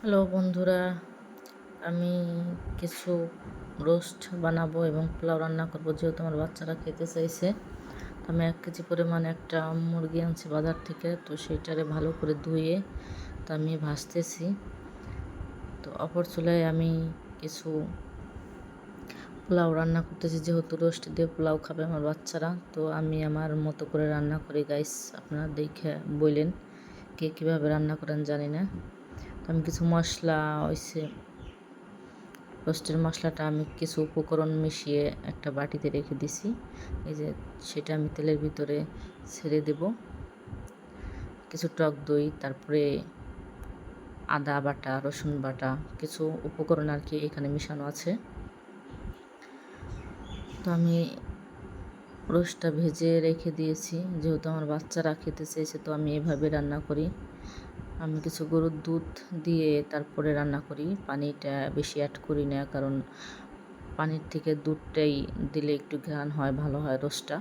Hello বন্ধুরা, আমি কিছু রোস্ট বানাবো এবং পোলাও রান্না করবো, যেহেতু আমার বাচ্চারা খেতে চাইছে। তো আমি 1 কেজি পরিমাণে একটা মুরগি আনছি বাজার থেকে। তো সেইটারে ভালো করে ধুয়ে তো আমি ভাজতেছি। তো অপর চুলায় আমি কিছু পোলাও রান্না করতেছি, যেহেতু রোস্ট দিয়ে পোলাও খাবে আমার বাচ্চারা। তো আমি আমার মতো করে রান্না করি গাইস, আপনারা দেখে বললেন কে কীভাবে রান্না করেন জানি না। তো আমি কিছু মশলা রোস্টের মশলাটা আমি কিছু উপকরণ মিশিয়ে একটা বাটিতে রেখে দিছি। এই যে সেটা আমি তেলের ভিতরে ছেড়ে দেব। কিছু টক দই, তারপরে আদা বাটা, রসুন বাটা, কিছু উপকরণ আর কি এখানে মিশানো আছে। তো আমি রোস্টটা ভেজে রেখে দিয়েছি, যেহেতু আমার বাচ্চারা খেতে চেয়েছে। তো আমি এভাবে রান্না করি। আমি কিছু গরুর দুধ দিয়ে তারপরে রান্না করি, পানিটা বেশি অ্যাড করি না, কারণ পানির থেকে দুধটাই দিলে একটু ঘ্রাণ হয়, ভালো হয় রোস্টটা।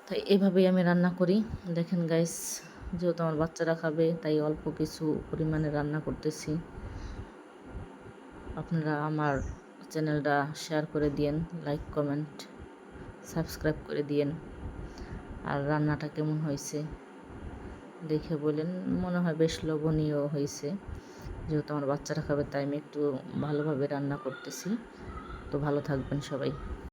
তাই এভাবেই আমি রান্না করি। দেখেন গাইস, যেহেতু আমার বাচ্চারা খাবে তাই অল্প কিছু পরিমাণে রান্না করতেছি। আপনারা আমার চ্যানেলটা শেয়ার করে দিয়েন, লাইক কমেন্ট সাবস্ক্রাইব করে দিয়েন। আর রান্নাটা কেমন হয়েছে দেখে বলেন। মনে হয় বেশ লোভনীয় হয়েছে, যেহেতু আমার বাচ্চারা খাবে তাই আমি একটু ভালোভাবে রান্না করতেছি। তো ভালো থাকবেন সবাই।